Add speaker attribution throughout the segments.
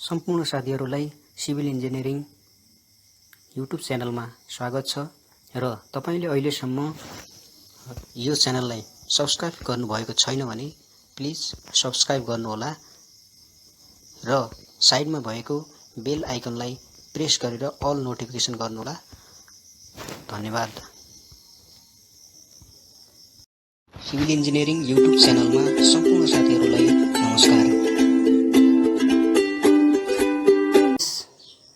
Speaker 1: सम्पूर्ण साथीहरूलाई civil engineering YouTube च्यानलमा स्वागत छ र तपाईले अहिलेसम्म यो च्यानललाई सब्स्क्राइब गर्नुभएको छैन भने प्लिज सब्स्क्राइब गर्नुहोला र साइडमा भएको बेल आइकनलाई प्रेस गरेर अल नोटिफिकेसन गर्नुहोला। धन्यवाद। सिभिल इन्जिनियरिङ युट्युब च्यानलमा सम्पूर्ण साथीहरूलाई नमस्कार।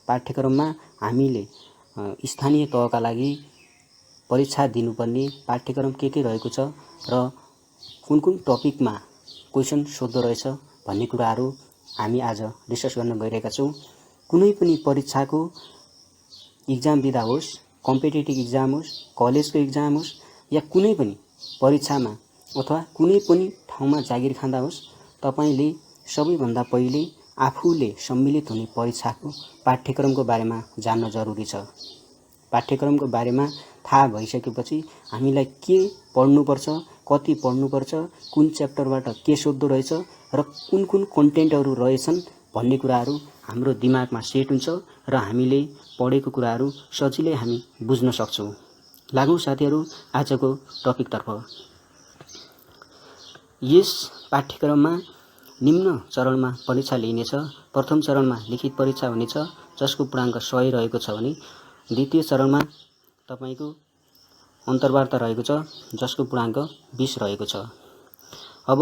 Speaker 1: पाठ्यक्रममा हामीले स्थानीय तहका लागि परीक्षा दिनुपर्ने पाठ्यक्रम के रहेको छ र कुन कुन टपिकमा क्वेशन सोध्दो रहेछ भन्ने कुराहरू हामी आज डिस्कस गर्न गइरहेका छौँ। कुनै पनि परीक्षाको इक्जाम दिँदा होस्, कम्पिटिटिभ इक्जाम होस्, कलेजको इक्जाम होस् या कुनै पनि परीक्षामा अथवा कुनै पनि ठाउँमा जागिर खाँदा होस्, तपाईले सबैभन्दा पहिले आफूले सम्मिलित हुने परीक्षाको पाठ्यक्रमको बारेमा जान्न जरुरी छ। पाठ्यक्रमको बारेमा थाहा भइसकेपछि हामीलाई के पढ्नुपर्छ, कति पढ्नुपर्छ, कुन च्याप्टरबाट के सोध्दो रहेछ र कुन कुन कन्टेन्टहरू रहेछन् भन्ने कुराहरू हाम्रो दिमागमा सेट हुन्छ र हामीले पढेको कुराहरू सजिलै हामी बुझ्न सक्छौँ। लागौँ साथीहरू आजको टपिकतर्फ। यस पाठ्यक्रममा निम्न चरणमा परीक्षा लिइनेछ। प्रथम चरणमा लिखित परीक्षा हुनेछ जसको पूर्णाङ्क 100 रहेको छ भने द्वितीय चरणमा तपाईको अन्तर्वार्ता रहेको छ जसको पूर्णाङ्क 20 रहेको छ। अब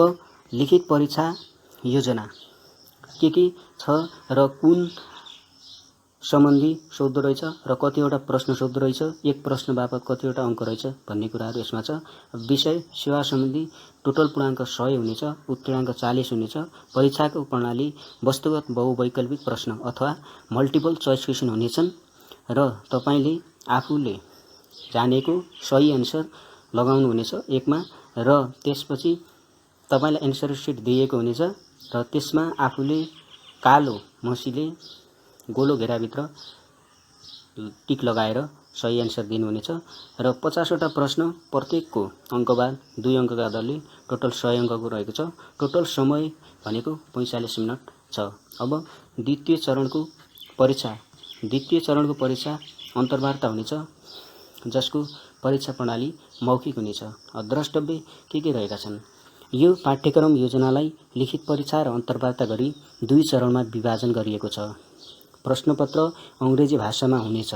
Speaker 1: लिखित परीक्षा योजना के छ र कुन सम्बन्धी सोध्दो रहेछ र कतिवटा प्रश्न सोध्दो रहेछ, एक प्रश्न बापत कतिवटा अङ्क रहेछ भन्ने कुराहरू यसमा छ। विषय सेवा सम्बन्धी टोटल पूर्णाङ्क 100 हुनेछ, उत्तीर्णाङ्क 40 हुनेछ। परीक्षाको प्रणाली वस्तुगत बहुवैकल्पिक प्रश्न अथवा मल्टिपल चोइस क्वेशन हुनेछन् र तपाईले आफूले जानेको सही एन्सर लगाउनु हुनेछ एकमा र त्यसपछि तपाईलाई एन्सर सिट दिएको हुनेछ र त्यसमा आफूले कालो मसीले गोलो घेराभित्र टिक लगाएर सही एन्सर दिनुहुनेछ र 50 वटा प्रश्न प्रत्येकको अङ्कबाद 2 अङ्कका दरले टोटल 100 अङ्कको रहेको छ। टोटल समय भनेको 45 मिनट छ। अब द्वितीय चरणको परीक्षा अन्तर्वार्ता हुनेछ जसको परीक्षा प्रणाली मौखिक हुनेछ। द्रष्टव्य के रहेका छन्। यो पाठ्यक्रम योजनालाई लिखित परीक्षा र अन्तर्वार्ता गरी 2 चरणमा विभाजन गरिएको छ। प्रश्नपत्र अंग्रेजी भाषामा हुनेछ।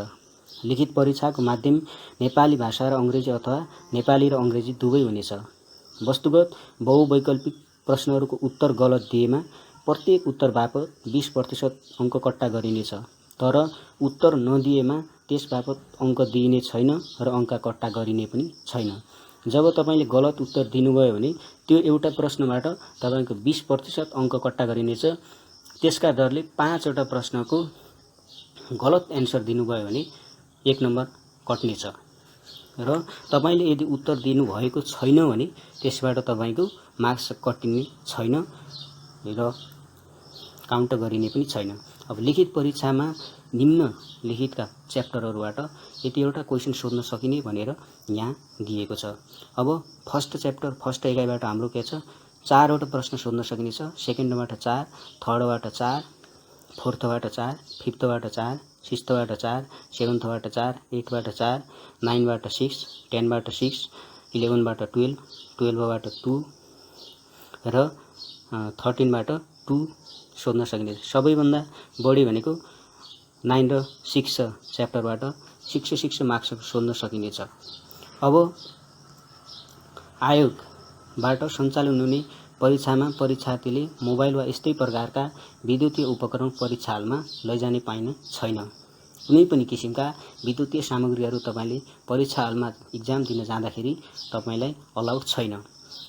Speaker 1: लिखित परीक्षाको माध्यम नेपाली भाषा र अंग्रेजी अथवा नेपाली र अंग्रेजी दुवै हुनेछ। वस्तुगत बहुवैकल्पिक प्रश्नहरूको उत्तर गलत दिएमा प्रत्येक उत्तर बापत 20% अङ्क कट्टा गरिनेछ, तर उत्तर नदिएमा त्यस बापत अङ्क दिइने छैन र अङ्क कट्टा गरिने पनि छैन। जब तपाईले गलत उत्तर दिनुभयो भने त्यो एउटा प्रश्नबाट तपाईको 20% अङ्क कट्टा गरिनेछ। त्यसका दरले 5 वटा प्रश्नको गलत एन्सर दिनुभयो भने 1 नम्बर कट्नेछ र तपाईले यदि उत्तर दिनु भएको छैन भने त्यसबाट तपाईको मार्क्स कटिने छैन र काउन्ट गरिने पनि छैन। अब लिखित परीक्षामा निम्न लिखितका च्याप्टरहरूबाट यतिवटा क्वेशन सोध्न सकिने भनेर यहाँ दिएको छ। अब फर्स्ट च्याप्टर फर्स्ट इकाइबाट हाम्रो के छ, 4 वटा प्रश्न सोध्न सकिनेछ। सेकेन्डबाट 4, थर्डबाट 4, फोर्थबाट 4, फिफ्थबाट 4, सिक्स्थबाट 4, सेभेन्थबाट 4, 8बाट 4, 9बाट 6, 10बाट 6, 11बाट 12, 12बाट 2 र 13बाट 2 सोध्न सकिनेछ। सबैभन्दा बढी भनेको 9 र 6 च्याप्टरबाट 606 मार्क्स सोध्न सकिनेछ। अब आयोगबाट सञ्चालन हुने परीक्षामा परीक्षार्थीले मोबाइल वा यस्तै प्रकारका विद्युतीय उपकरण परीक्षा हालमा लैजाने पाइने छैन। कुनै पनि किसिमका विद्युतीय सामग्रीहरू तपाईले परीक्षा हालमा इक्जाम दिन जाँदाखेरि तपाईलाई अलाउड छैन।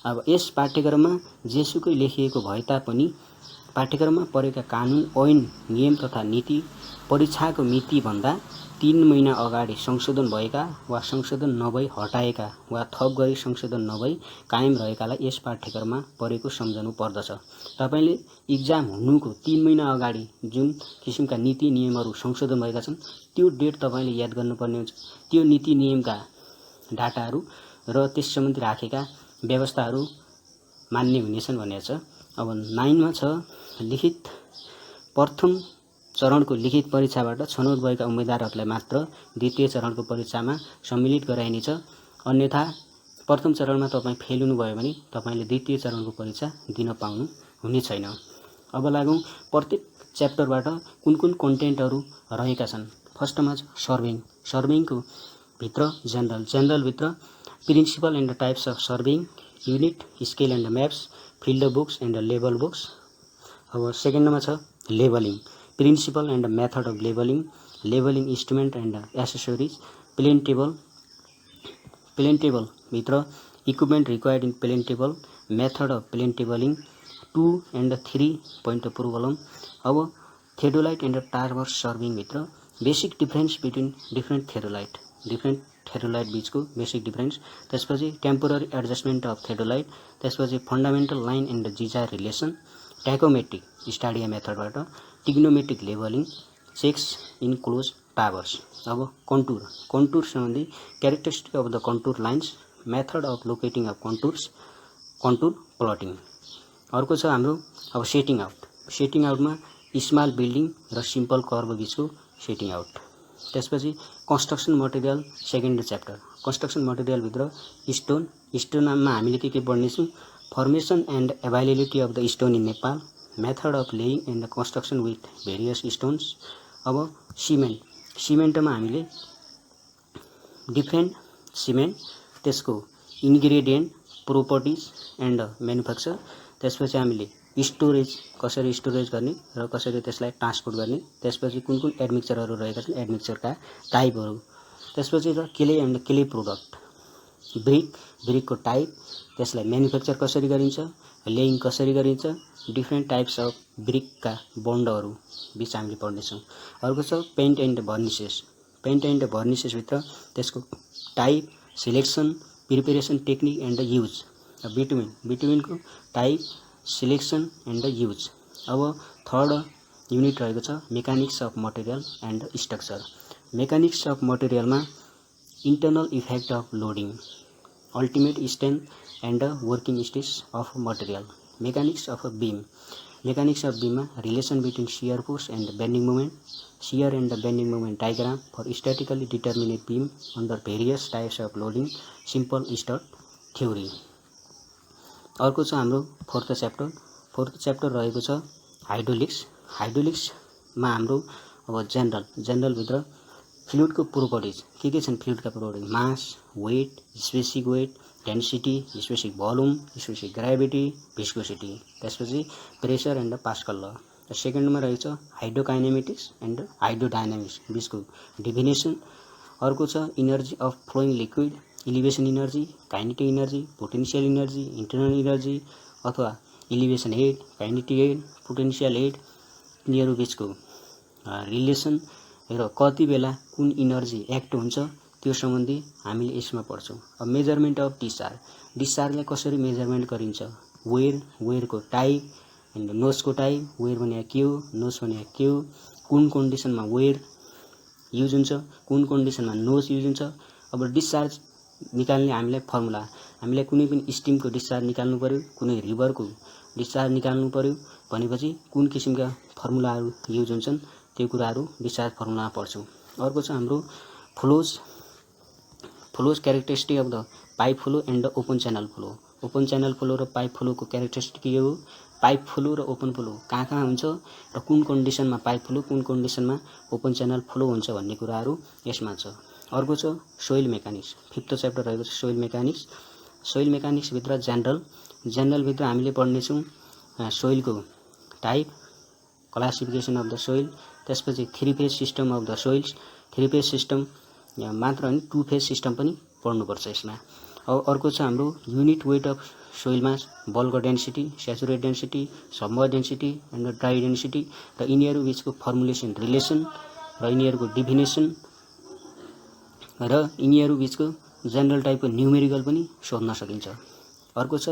Speaker 1: अब यस पाठ्यक्रममा जेसुकै लेखिएको भए तापनि पाठ्यक्रममा परेका कानुन, ऐन, नियम तथा नीति परीक्षाको मिति भन्दा 3 महिना अगाडि संशोधन भएका वा संशोधन नभई हटाएका वा थप गरी संशोधन नभई कायम रहेकालाई यस पाठ्यक्रममा परेको सम्झनु पर्दछ। तपाईले इक्जाम हुनुको 3 महिना अगाडि जुन किसिमका नीति नियमहरू संशोधन भएका छन् त्यो डेट तपाईले याद गर्नुपर्ने हुन्छ। त्यो नीति नियमका डाटाहरू र त्यस सम्बन्धी राखेका व्यवस्थाहरू मान्य हुनेछन् भनेको छ। अब 9 मा छ लिखित प्रथम चरणको लिखित परीक्षाबाट छनौट भएका उम्मेदवारहरूलाई मात्र द्वितीय चरणको परीक्षामा सम्मिलित गराइनेछ। अन्यथा प्रथम चरणमा तपाईँ फेल हुनुभयो भने तपाईँले द्वितीय चरणको परीक्षा दिन पाउनु हुने छैन। अब लागौँ प्रत्येक च्याप्टरबाट कुन कुन कन्टेन्टहरू रहेका छन्। फर्स्टमा सर्भिङको भित्र जेनरलभित्र principal and types of serving, unit, scale and Maps, field books and label books. अब सेकेन्डमा छ labelling, principal and method of labelling instrument and accessories, plain table भित्र equipment required in plain table, method of plain टेबलिङ, 2 and 3 point of problem। अब theodolite and टार्बर्स serving भित्र basic difference between different theodolite बीचको basic difference, त्यसपछि temporary adjustment of theodolite, त्यसपछि fundamental line and जिजार relation, tacheometric stadia मेथडबाट trigonometric लेबलिङ, checks in close traverse. अब contour सम्बन्धी characteristic of the contour lines, method of locating of contour plotting. अर्को छ हाम्रो अब सेटिङ आउटमा स्मल बिल्डिङ र सिम्पल कर्भ बीचको सेटिङ आउट। त्यसपछि construction material second chapter, construction मटेरियलभित्र स्टोनमा हामीले के पढ्नेछौँ, formation and availability of the stone in Nepal, method of laying and construction with various stones. अब सिमेन्टमा हामीले डिफ्रेन्ट सिमेन्ट, त्यसको इन्ग्रेडियन्ट, प्रोपर्टिज एन्ड म्यानुफ्याक्चर, त्यसपछि हामीले स्टोरेज कसरी स्टोरेज गर्ने र कसरी त्यसलाई ट्रान्सपोर्ट गर्ने, त्यसपछि कुन कुन एडमिक्चरहरू रहेका छन्, एडमिक्चरका टाइपहरू, त्यसपछि र क्ले एन्ड क्ले प्रोडक्ट, ब्रिकको टाइप, त्यसलाई म्यानुफ्याक्चर कसरी गरिन्छ, लेइङ कसरी गरिन्छ, डिफ्रेन्ट टाइप्स अफ ब्रिकका बन्डहरू बिच हामीले पढ्नेछौँ। अर्को छ पेन्ट एन्ड भर्निसेसभित्र त्यसको type, selection, preparation technique and use, बिटुविनको टाइप, सिलेक्सन एन्ड युज। अब थर्ड युनिट रहेको छ mechanics of material and structure. Mechanics of मटेरियलमा internal effect of loading, ultimate strength and working stress of material. Mechanics of बीममा relation between shear force and bending moment, shear and bending moment diagram for statically determinate beam under various types of loading, simple strut theory. अर्को छ हाम्रो fourth chapter रहेको छ हाइड्रोलिक्समा हाम्रो अब जेनरलभित्र फ्लुइडको properties के छन्, फ्लुइडका properties mass, weight, specific weight, density, specific volume, specific gravity, viscosity, त्यसपछि प्रेसर एन्ड पास्कल ल। सेकेन्डमा रहेछ हाइड्रोकाइनेमेटिक्स एन्ड हाइड्रोडाइनामिक्स बिचको डिफिनेसन। अर्को छ energy of flowing liquid, elevation energy, kinetic energy, potential energy, internal energy अथवा elevation head, kinetic head, potential head, यिनीहरू बिचको relation र कति बेला कुन इनर्जी एक्ट हुन्छ त्यो सम्बन्धी हामीले यसमा पढ्छौँ। अब मेजरमेन्ट अफ डिस्चार्जलाई कसरी मेजरमेन्ट गरिन्छ, वेयरको टाइप एन्ड नोजको टाइप, वेयर भनेको के हो, नोज भनेको के हो, कुन कन्डिसनमा वेयर युज हुन्छ, कुन कन्डिसनमा नोज युज हुन्छ। अब डिस्चार्ज निकाल्ने हामीलाई फर्मुला, हामीलाई कुनै पनि स्टिमको डिस्चार्ज निकाल्नु पर्यो, कुनै रिभरको डिस्चार्ज निकाल्नु पर्यो भनेपछि कुन किसिमका फर्मुलाहरू युज हुन्छन् त्यो कुराहरू डिस्चार्ज फर्मुलामा पढ्छौँ। अर्को छ हाम्रो flows characteristic of the pipe flow and open channel flow र पाइप फ्लोको क्यारेक्टरिस्टिक के हो, पाइप फ्लो र ओपन फ्लो कहाँ हुन्छ र कुन कन्डिसनमा पाइप फ्लो, कुन कन्डिसनमा ओपन च्यानल फ्लो हुन्छ भन्ने कुराहरू यसमा छ। अर्को छ सोइल मेकानिक्स, फिफ्थ च्याप्टर रहेको छ सोइल मेकानिक्सभित्र जेनरलभित्र हामीले पढ्नेछौँ सोइलको type, classification of the soil, त्यसपछि 3 phase system of the soils, 3 phase system मात्र होइन 2 फेज सिस्टम पनि पढ्नुपर्छ यसमा। अब अर्को छ हाम्रो unit weight of soil mass, bulk density, saturate density, submerge density and dry density र यिनीहरू बिचको फर्मुलेसन रिलेसन र यिनीहरूको डिफिनेसन र यिनीहरू बिचको जेनरल टाइपको न्युमेरिकल पनि सोध्न सकिन्छ। अर्को छ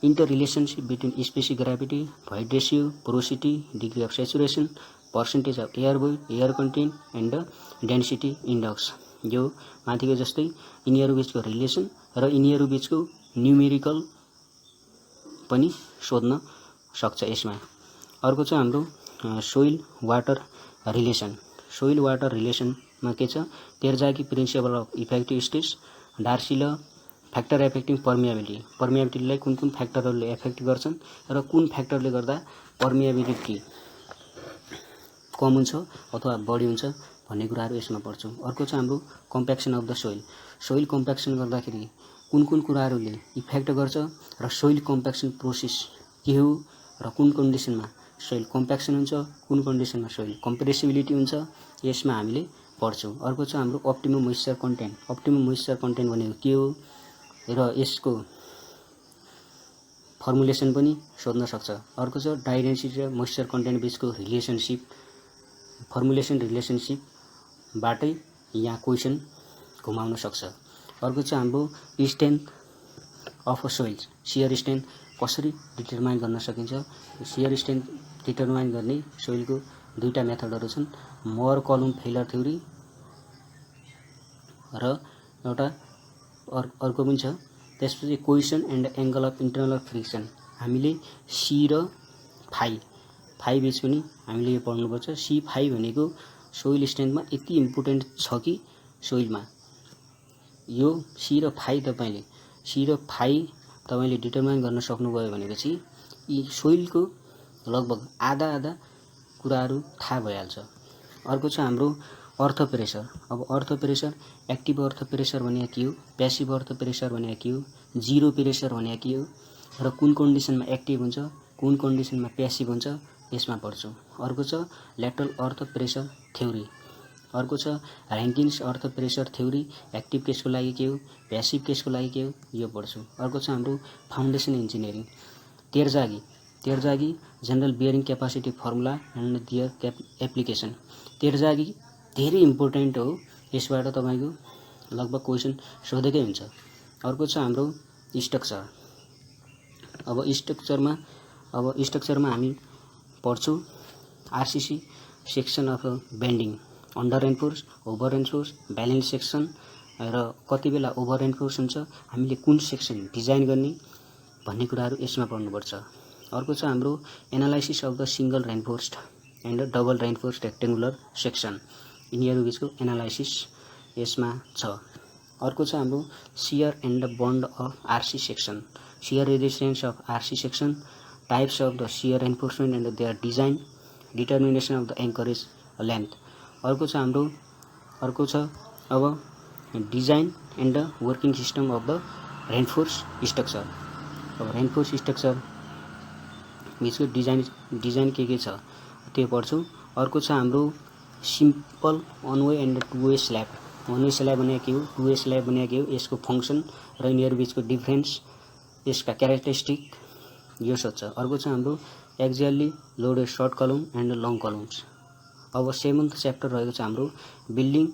Speaker 1: inter relationship between specific gravity, void ratio, porosity, degree of saturation, percentage of air void, air content and density index. यो माथिको जस्तै यिनीहरू बिचको रिलेसन र यिनीहरू बिचको न्युमेरिकल पनि सोध्न सक्छ यसमा। अर्को छ हाम्रो soil water relation. Soil water रिलेसनमा के छ, Terzaghi principle of effective stress, Darcy law, factor affecting permeability. पर्मिएबिलिटीलाई कुन कुन फ्याक्टरहरूले एफेक्ट गर्छन् र कुन फ्याक्टरले गर्दा पर्मिएबिलिटी कम हुन्छ अथवा बढी हुन्छ भन्ने कुराहरू यसमा पढ्छौँ। अर्को छ हाम्रो compaction of the soil. Soil compaction गर्दाखेरि कुन कुन कुराहरूले इफेक्ट गर्छ र सोइल कम्प्याक्सन प्रोसेस के हो र कुन कन्डिसनमा सोइल कम्प्याक्सन हुन्छ, कुन कन्डिसनमा सोइल कम्प्रेसिबिलिटी हुन्छ, यसमा हामीले पढ्छौँ। अर्को छ हाम्रो optimum moisture content. Optimum moisture content भनेको के हो र यसको फर्मुलेसन पनि सोध्न सक्छ। अर्को छ ड्राई डेन्सिटी र मोइस्चर कन्टेन्ट बिचको रिलेसनसिप, फर्मुलेसन रिलेसनसिपबाटै यहाँ क्वेसन घुमाउन सक्छ। अर्को छ हाम्रो strength of a soil. Shear strength कसरी डिटरमाइन गर्न सकिन्छ। सियर स्ट्रेन्थ डिटरमाइन गर्ने सोइलको दुईटा मेथडहरू छन्, मोअर कलम फेलर थ्योरी र एउटा अर्को पनि छ। त्यसपछि question and angle of internal friction. हामीले सी र फाइ बीच पनि हामीले यो पढ्नुपर्छ। सी फाइ भनेको सोइल स्ट्रेन्थमा यति इम्पोर्टेन्ट छ कि सोइलमा यो सी र फाइ तपाईले डिटरमाइन गर्न सक्नुभयो भनेपछि यी सोइलको लगभग आधा कुराहरू थाहा भइहाल्छ। अर्को छ हाम्रो अर्थ प्रेसर। अब अर्थ प्रेसर, एक्टिभ अर्थ प्रेसर भनेको के हो, प्यासिभ अर्थ प्रेसर भनेको के हो, जिरो प्रेसर भनेको के हो र कुन कन्डिसनमा एक्टिभ हुन्छ, कुन कन्डिसनमा प्यासिभ हुन्छ यसमा पढ्छौँ। अर्को छ ल्याटरल अर्थ प्रेसर थ्योरी। अर्को छ ऱ्याङ्किन्स अर्थ प्रेसर थ्योरी। एक्टिभ केसको लागि के हो, प्यासिभ केसको लागि के हो, यो पढ्छौँ। अर्को छ हाम्रो foundation engineering. Terzaghi general bearing capacity formula and their application. Terzaghi धेरै इम्पोर्टेन्ट हो, यसबाट तपाईको लगभग क्वेसन सोधेकै हुन्छ। अर्को छ हाम्रो स्ट्रक्चर। अब स्ट्रक्चरमा हामी पढ्छौँ RCC section of bending, under reinforce, over reinforce, balance section र कति बेला ओभर रेन्फोर्स हुन्छ, हामीले कुन सेक्सन डिजाइन गर्ने भन्ने कुराहरू यसमा पढ्नुपर्छ। अर्को छ हाम्रो analysis of the single reinforced and double reinforced rectangular section, यिनीहरू बिचको एनालाइसिस यसमा छ। अर्को छ हाम्रो shear and bond of RC section, shear resistance of RC section, types of the shear reinforcement and their design, determination of the anchorage length. अर्को छ अब design and the working system of the reinforce structure. अब reinforce structure बिचको design के छ त्यो पढ्छौँ। अर्को छ हाम्रो simple one way and two way slab. One way slab भनेको के हो, टु वे स्ल्याब भनेको के हो, यसको फङ्सन र यिनीहरू बिचको डिफ्रेन्स, यसका क्यारेक्टरिस्टिक यो सोध्छ। अर्को छ हाम्रो एक्जियल्ली लोडेड सर्ट कलम एन्ड लङ कलम्स। अब 7th च्याप्टर रहेको छ हाम्रो building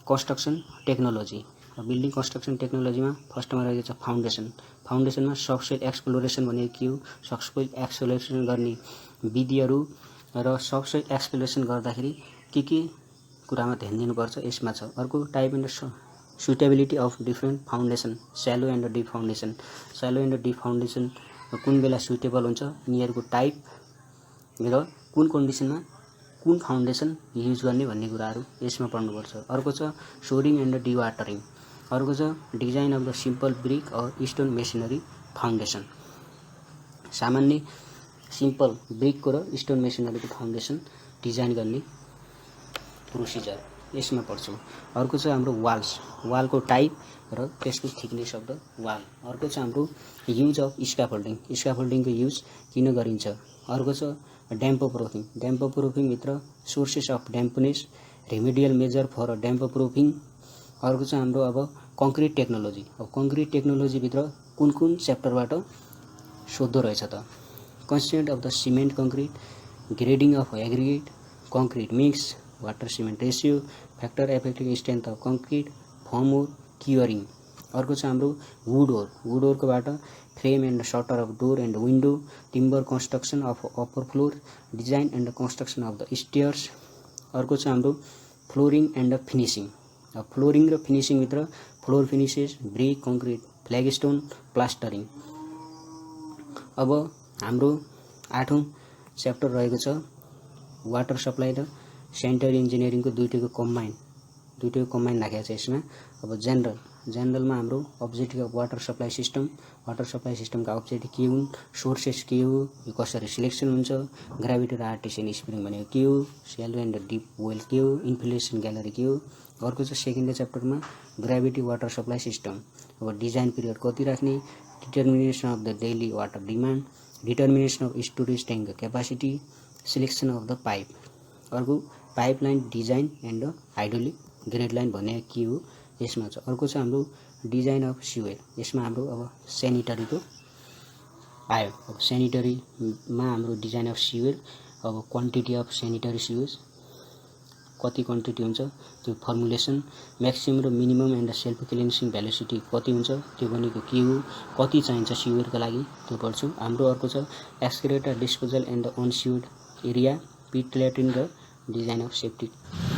Speaker 1: construction technology. Building construction टेक्नोलोजीमा फर्स्टमा रहेको छ फाउन्डेसन। फाउन्डेसनमा सबसोइल एक्सप्लोरेसन भनेको के हो, सबसोइल एक्सप्लोरेसन गर्ने विधिहरू र सबसोइल एक्सप्लोरेसन गर्दाखेरि के कुरामा ध्यान दिनुपर्छ यसमा छ। अर्को type and suitability of different foundation, shallow and deep foundation. Shallow and deep foundation कुन बेला सुटेबल हुन्छ, यिनीहरूको टाइप र कुन कन्डिसनमा कुन फाउन्डेसन युज गर्ने भन्ने कुराहरू यसमा पढ्नुपर्छ। अर्को छ सोरिङ एन्ड डिवाटरिङ। अर्को छ design of the simple brick or stone masonry foundation. सामान्य सिम्पल ब्रिकको र स्टोन मेसिनरीको फाउन्डेसन डिजाइन गर्ने प्रोसिजर यसमा पढ्छौँ। अर्को छ हाम्रो वालको टाइप र त्यसको थिकनेस अफ द वाल। अर्को छ हाम्रो युज अफ स्क्याफोल्डिङको युज किन गरिन्छ। अर्को छ ड्याम्प प्रुफिङ। ड्याम्प प्रुफिङभित्र sources of dampness, remedial measure for damp proofing. अर्को छ हाम्रो अब कङ्क्रिट टेक्नोलोजी। अब कङ्क्रिट टेक्नोलोजीभित्र कुन च्याप्टरबाट सोध्दो रहेछ त, constituent of the cement concrete, grading of aggregate, concrete mix, water cement ratio, factor affecting strength of concrete, form curing. अर्को छ हाम्रो वुडवर्कबाट frame and shutter of door and window, timber construction of upper floor, design and construction of the stairs. अर्को छ हाम्रो flooring and finishing. Flooring र फिनिसिङभित्र floor finishes, brick, concrete, flagstone, plastering. अब हाम्रो 8औं च्याप्टर रहेको छ वाटर सप्लाई र सेनिटरी इन्जिनियरिङको दुईटैको कम्बाइन राखेको छ यसमा। अब जेनरलमा हाम्रो अब्जेक्टिभ अफ वाटर सप्लाई सिस्टमका अब्जेक्टिभ के हुन्, सोर्सेस के हो, यो कसरी सिलेक्सन हुन्छ, ग्राभिटी र आर्टिसियन स्प्रिङ भनेको के हो, स्यालो एन्ड डिप वेल के हो, इन्फ्लेसन ग्यालरी के हो। अर्को चाहिँ सेकेन्ड च्याप्टरमा ग्राभिटी वाटर सप्लाई सिस्टम। अब डिजाइन पिरियड कति राख्ने, determination of the daily water demand, determination of storage tank capacity, selection of the pipe. अर्को pipeline design and hydraulic grade line भने के हो यसमा छ। अर्को छ हाम्रो डिजाइन अफ सिवेज, यसमा हाम्रो अब सेनिटरीको आयो। अब सेनिटरीमा हाम्रो डिजाइन अफ सिवेज, अब क्वान्टिटी अफ सेनिटरी सिवेज कति क्वान्टिटी हुन्छ त्यो फर्मुलेसन, म्याक्सिमम र minimum and self cleansing velocity कति हुन्छ त्यो भनेको के हो, कति चाहिन्छ सिवेजको लागि त्यो पढ्छौँ। हाम्रो अर्को छ excreta disposal and unsewered area, pit latrine र डिजाइन अफ सेफ्टी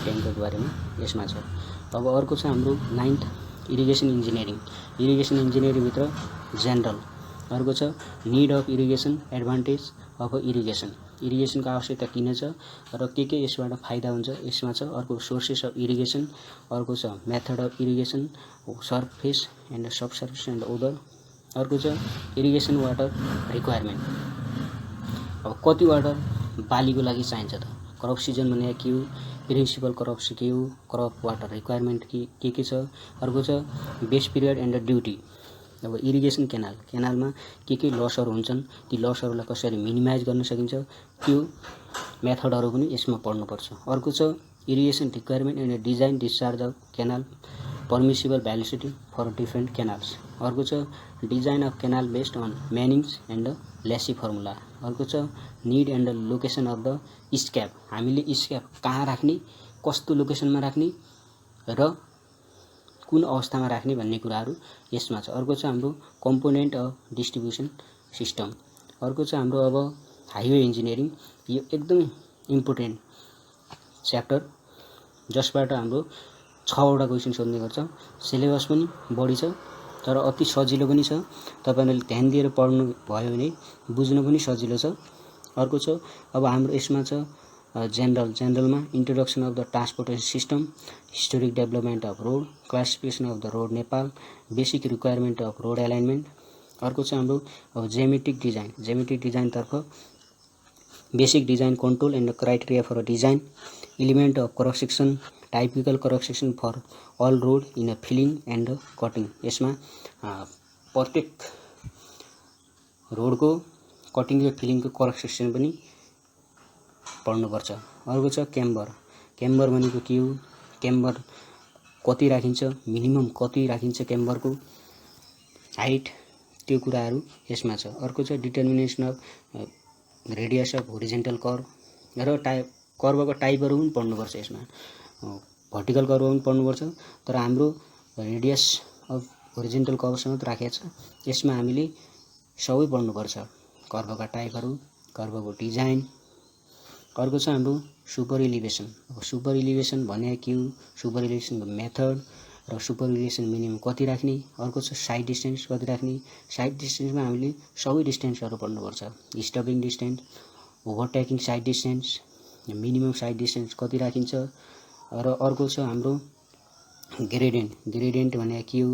Speaker 1: ट्याङ्कको बारेमा यसमा छ। अब अर्को छ हाम्रो 9th इरिगेसन इन्जिनियरिङभित्र जेनरल। अर्को छ need of irrigation, advantage of इरिगेसनको आवश्यकता किन छ र के यसबाट फाइदा हुन्छ यसमा छ। अर्को सोर्सेस अफ इरिगेसन, अर्को छ method of irrigation, surface and subsurface and other. अर्को छ इरिगेसन वाटर रिक्वायरमेन्ट, अब कति वाटर बालीको लागि चाहिन्छ त, क्रप सिजन भनेको के हो, प्रिन्सिपल क्रप्स के हो, क्रप वाटर रिक्वायरमेन्ट के छ। अर्को छ बेस पिरियड एन्ड ड्युटी। अब इरिगेसन क्यानालमा के लसहरू हुन्छन्, ती लसहरूलाई कसरी मिनिमाइज गर्न सकिन्छ त्यो मेथडहरू पनि यसमा पढ्नुपर्छ। अर्को छ irrigation requirement and design discharge of canal, permissible velocity for different canals. अर्को छ design of canal based on Manning's and Lacey formula. अर्को छ need and location of the escape, हामीले स्क्याप कहाँ राख्ने, कस्तो लोकेसनमा राख्ने र कुन अवस्थामा राख्ने भन्ने कुराहरू यसमा छ। अर्को छ हाम्रो कम्पोनेन्ट अफ डिस्ट्रिब्युसन सिस्टम। अर्को छ हाम्रो अब हाइवे इन्जिनियरिङ, यो एकदम इम्पोर्टेन्ट च्याप्टर जसबाट हाम्रो 6वटा क्वेसन सोध्ने गर्छ। सिलेबस पनि बढी छ तर अति सजिलो पनि छ, तपाईहरुले ध्यान दिएर पढ्नु भयो भने बुझ्न पनि सजिलो छ। अर्को छ अब हाम्रो यसमा छ जेनरलमा introduction of the transportation system, historic development of road, classification of the road Nepal, basic requirement of road alignment. अर्को छ हाम्रो अब जेमेट्रिक डिजाइनतर्फ basic design control and criteria for design, element of cross section, typical cross section for all road in filling and cutting. यसमा प्रत्येक रोडको cutting र फिलिङको cross section पनि पढ्नुपर्छ। अर्को छ क्याम्बर भनेको के हो, क्याम्बर कति राखिन्छ, मिनिमम कति राखिन्छ क्याम्बरको हाइट, त्यो कुराहरू यसमा छ। अर्को छ determination of radius of horizontal curve र कर्वको टाइपहरू पनि पढ्नुपर्छ। यसमा भर्टिकल कर्व पनि पढ्नुपर्छ तर हाम्रो रेडियस अफ होरिजेन्टल कर्वसँग राखेको छ, यसमा हामीले सबै पढ्नुपर्छ, कर्वका टाइपहरू, कर्वको डिजाइन। अर्को छ हाम्रो सुपर इलिभेसन। अब सुपर इलिभेसन भनेको के हो, सुपर इलिभेसनको मेथड र सुपर इलिभेसन मिनिमम कति राख्ने। अर्को छ साइड डिस्टेन्स कति राख्ने, साइड डिस्टेन्समा हामीले सबै डिस्टेन्सहरू पढ्नुपर्छ, stopping distance, overtaking sight distance, minimum sight distance कति राखिन्छ। र अर्को छ हाम्रो ग्रेडियन्ट भनेको के हो,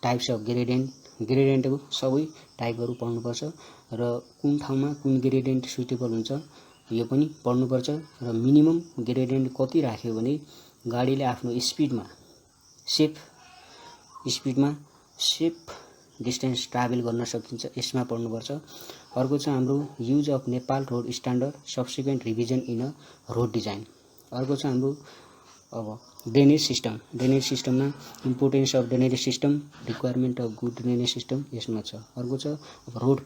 Speaker 1: टाइप्स अफ ग्रेडियन्टको सबै टाइपहरू पढ्नुपर्छ र कुन ठाउँमा कुन ग्रेडियन्ट सुटेबल हुन्छ यो पनि पढ्नुपर्छ। र मिनिमम ग्रेडियन्ट कति राख्यो भने गाडीले आफ्नो सेफ डिस्टेन्स ट्राभल गर्न सकिन्छ, यसमा पढ्नुपर्छ। अर्को छ हाम्रो use of Nepal road standard, subsequent revision in a road design. अर्को छ हाम्रो अब ड्रेनेज सिस्टममा importance of drainage system, requirement of good drainage system यसमा छ। अर्को छ अब रोड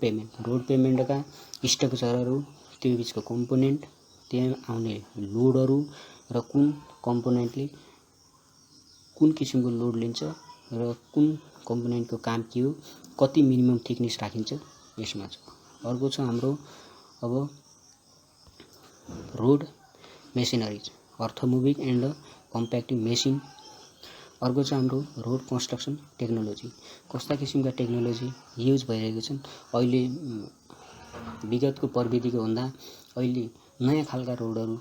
Speaker 1: पेमेन्टका स्ट्रक्चरहरू, त्यो बिचको कम्पोनेन्ट, त्यहाँ आउने लोडहरू र कुन कम्पोनेन्टले कुन किसिमको लोड लिन्छ र कुन कम्पोनेन्टको काम के हो, कति मिनिमम थिकनेस राखिन्छ यसमा छ। अर्को छ हाम्रो अब road machineries, earthmoving and compacting machine. अर्को छ हाम्रो रोड कन्स्ट्रक्सन टेक्नोलोजी, कस्ता किसिमका टेक्नोलोजी युज भइरहेको छन् अहिले, विगतको प्रविधिको भन्दा अहिले नयाँ खालका रोडहरू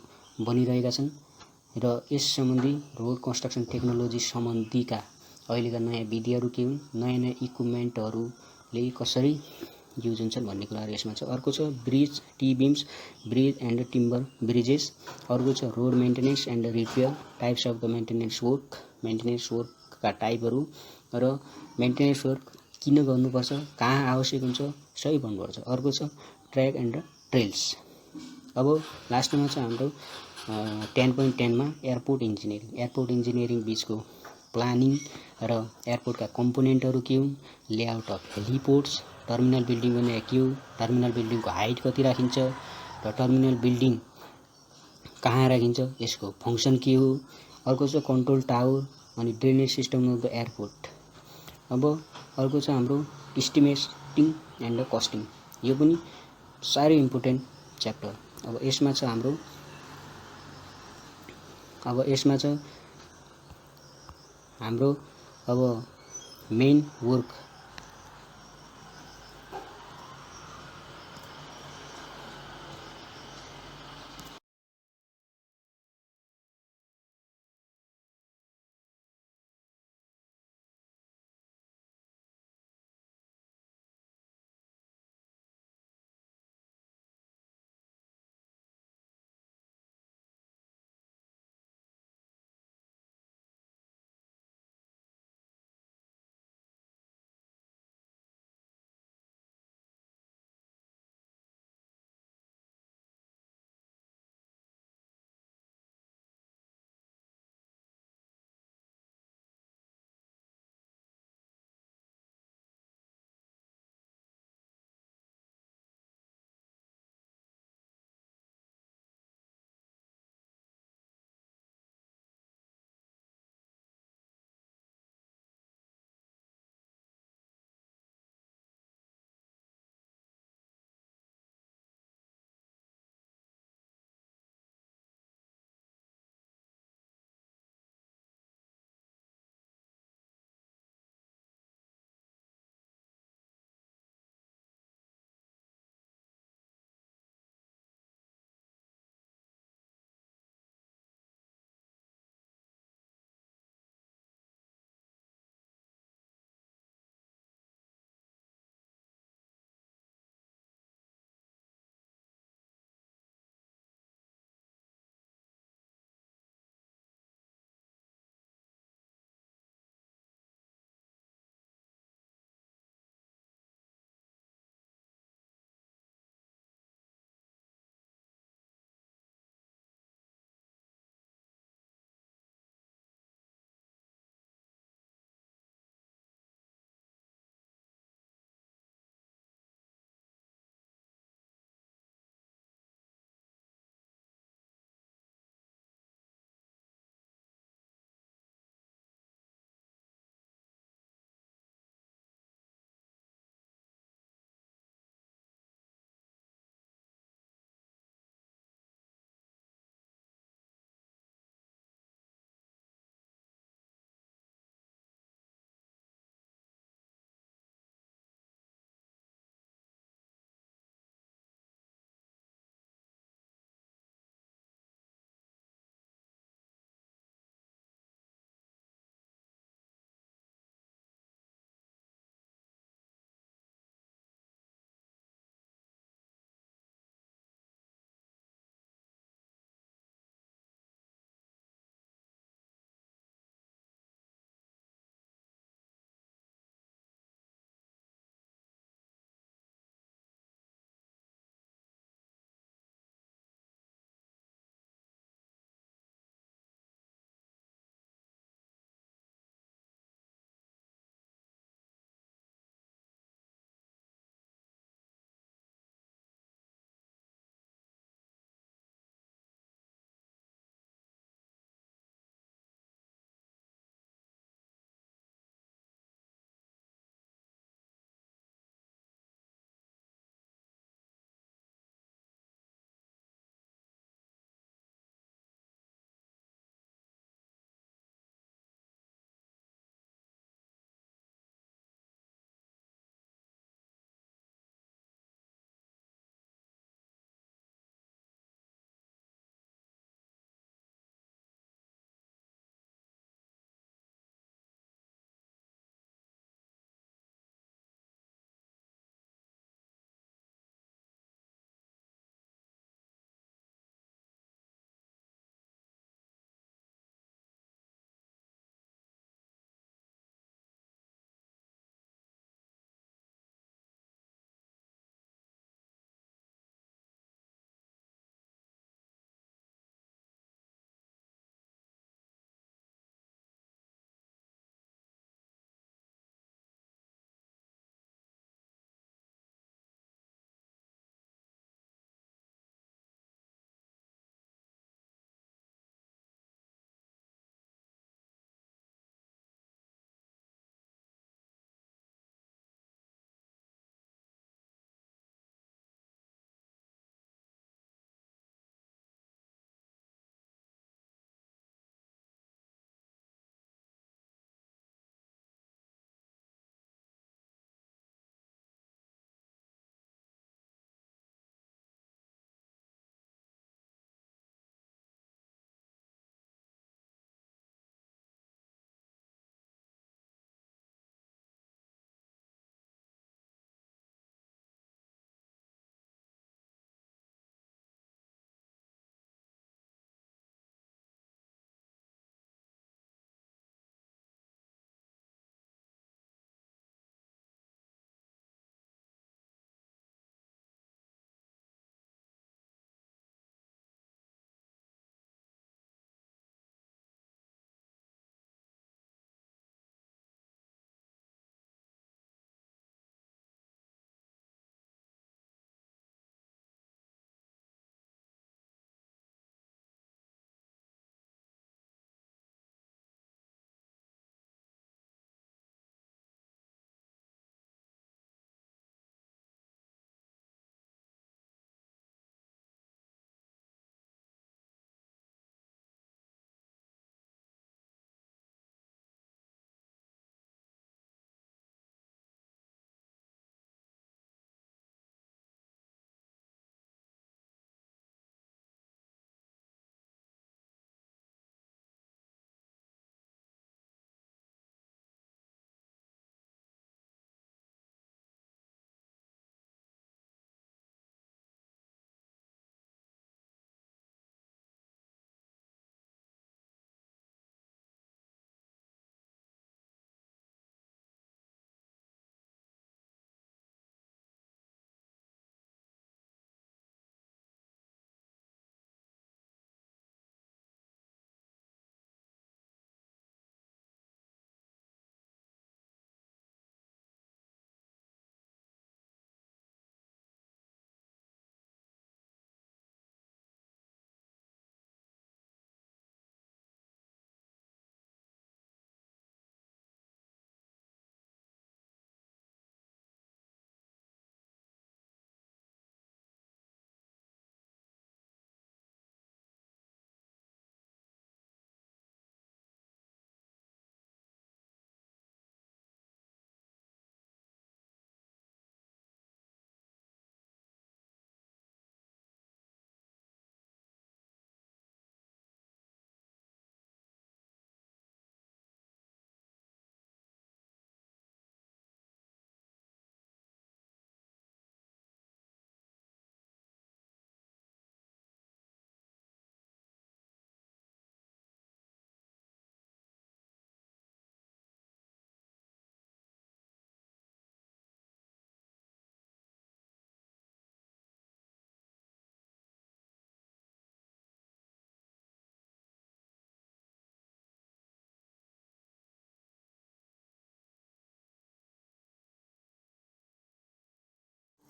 Speaker 1: बनिरहेका छन् र यस सम्बन्धी रोड कन्स्ट्रक्सन टेक्नोलोजी सम्बन्धीका अहिलेका नयाँ विधिहरू के हुन्, नयाँ नयाँ इक्विपमेन्टहरूले कसरी युज हुन्छन् भन्ने कुराहरू यसमा छ। अर्को छ bridge, T beams, bridge and timber bridges. अर्को छ road maintenance and repair, types of the maintenance वर्कका टाइपहरू र मेन्टेनेन्स वर्क किन गर्नुपर्छ, कहाँ आवश्यक हुन्छ, सही भन्नुपर्छ। अर्को छ ट्र्याक एन्ड ट्रेल्स। अब लास्टमा छ हाम्रो 10.10 मा एयरपोर्ट इन्जिनियरिङ बिचको प्लानिङ र एयरपोर्टका कम्पोनेन्टहरू के हुन्, लेआउट अफ हेलिपोर्ट्स, टर्मिनल बिल्डिङ भने के हो, टर्मिनल बिल्डिङको हाइट कति राखिन्छ र टर्मिनल बिल्डिङ कहाँ राखिन्छ, यसको फङ्सन के हो। अर्को छ कन्ट्रोल टावर अनि drainage system of the airport. अब अर्को छ हाम्रो इस्टिमेटिङ एन्ड कस्टिङ, यो पनि साह्रै इम्पोर्टेन्ट च्याप्टर। अब यसमा छ हाम्रो अब मेन वर्क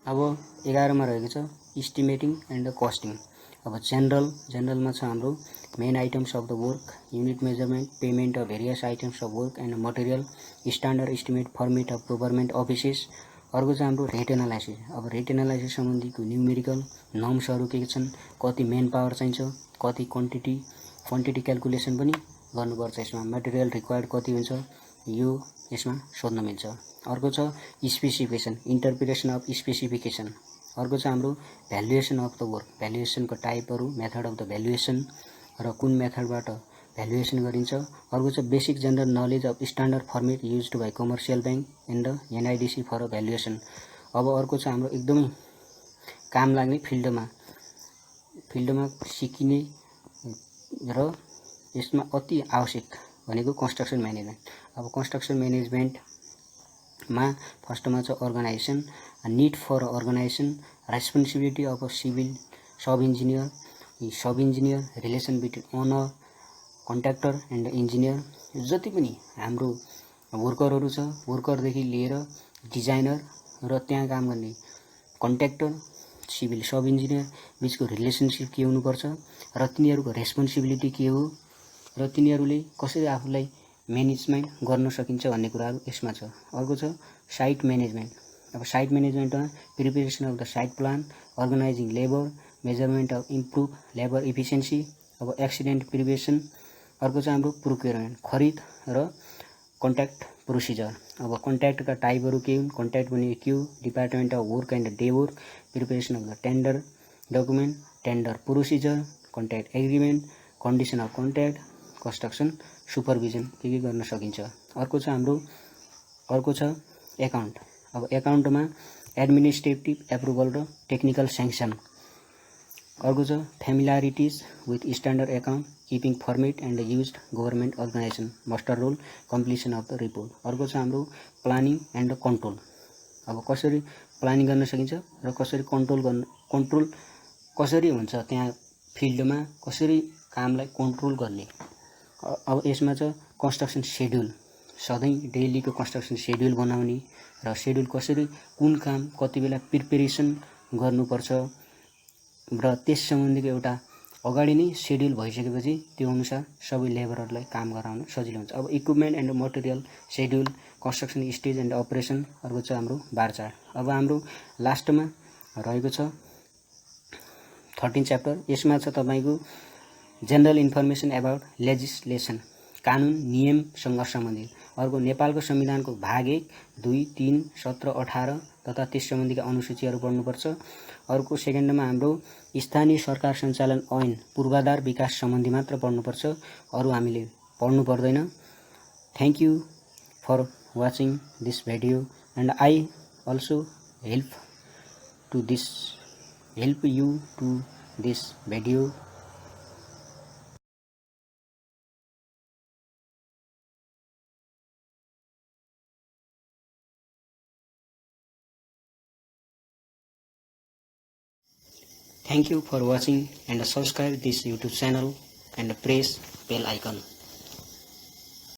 Speaker 1: अब 11 मा रहेको छ इस्टिमेटिङ एन्ड कस्टिङ। अब जेनरलमा छ हाम्रो main items of the work, unit measurement, payment of various items of work and material, standard estimate format of government offices. अर्को चाहिँ हाम्रो रेट एनालाइसिस। अब रेट एनालाइसिस सम्बन्धीको न्युमेरिकल नर्म्सहरू के छन्, कति मेन पावर चाहिन्छ, कति क्वान्टिटी क्यालकुलेसन पनि गर्नुपर्छ। यसमा मटेरियल रिक्वायर्ड कति हुन्छ यो यसमा सोध्न मिल्छ। अर्को छ स्पेसिफिकेसन, इन्टरप्रिटेसन अफ स्पेसिफिकेसन। अर्को छ हाम्रो भ्यालुएसन अफ द वर्क, भ्यालुएसनको टाइपहरू, मेथड अफ द भ्यालुएसन र कुन मेथडबाट भ्यालुएसन गरिन्छ। अर्को छ basic general knowledge of standard format used by commercial bank and NIDC for valuation. अब अर्को छ हाम्रो एकदमै काम लाग्ने फिल्डमा सिकिने र यसमा अति आवश्यक भनेको कन्स्ट्रक्सन म्यानेजमेन्ट। अब कन्स्ट्रक्सन म्यानेजमेन्टमा फर्स्टमा छ organisation, need for organisation, responsibility of civil sub engineer, relation between owner, contractor and engineer. जति पनि हाम्रो वर्करहरू छ, वर्करदेखि लिएर डिजाइनर र त्यहाँ काम गर्ने कन्ट्र्याक्टर, सिभिल सब इन्जिनियर बिचको रिलेसनसिप के हुनुपर्छ र तिनीहरूको रेस्पोन्सिबिलिटी के हो र तिनीहरूले कसरी आफूलाई म्यानेजमेन्ट गर्न सकिन्छ भन्ने कुराहरू यसमा छ। अर्को छ साइट म्यानेजमेन्ट। अब साइट म्यानेजमेन्टमा preparation of the site plan, organising labour, measurement of improve labour efficiency. अब एक्सिडेन्ट प्रिभेन्सन। अर्को चाहिँ हाम्रो प्रोक्योरमेन्ट, खरिद र कन्ट्र्याक्ट प्रोसिजर। अब कन्ट्र्याक्टका टाइपहरू के हुन्, कन्ट्र्याक्ट भनेको के हो, department of work and day work, preparation of the tender document, tender procedure, contract agreement, condition of contract, construction supervision के गर्न सकिन्छ। अर्को छ एकाउन्ट। अब एकाउन्टमा एडमिनिस्ट्रेटिभ एप्रुभल र टेक्निकल स्याङ्सन। अर्को छ familiarities with standard account, keeping format and used government organisation, muster roll, completion of the report. अर्को छ हाम्रो प्लानिङ एन्ड कन्ट्रोल। अब कसरी प्लानिङ गर्न सकिन्छ र कसरी कन्ट्रोल कसरी हुन्छ, त्यहाँ फिल्डमा कसरी कामलाई कन्ट्रोल गर्ने। अब यसमा छ कन्स्ट्रक्सन सेड्युल, सधैँ डेलीको कन्स्ट्रक्सन सेड्युल बनाउने र सेड्युल कसरी कुन काम कति बेला प्रिपेरेसन गर्नुपर्छ र त्यस सम्बन्धीको एउटा अगाडि नै सेड्युल भइसकेपछि त्यो अनुसार सबै लेबरहरूलाई काम गराउन सजिलो हुन्छ। अब equipment and material schedule, construction stage and operation. अर्को छ हाम्रो बार चार्ट। अब हाम्रो लास्टमा रहेको छ 13 च्याप्टर। यसमा छ तपाईको जनरल इन्फर्मेसन एबाउट लेजिस्लेसन, कानुन नियमसँग सम्बन्धित। अर्को नेपालको संविधानको भाग 1, 2, 3, 17, 18 तथा त्यस सम्बन्धीका अनुसूचीहरू पढ्नुपर्छ। अर्को सेकेन्डमा हाम्रो स्थानीय सरकार सञ्चालन ऐन पूर्वाधार विकास सम्बन्धी मात्र पढ्नुपर्छ, अरू हामीले पढ्नु पर्दैन। Thank you for watching this video and I also help you to this video. Thank you for watching and subscribe this YouTube channel and press bell icon.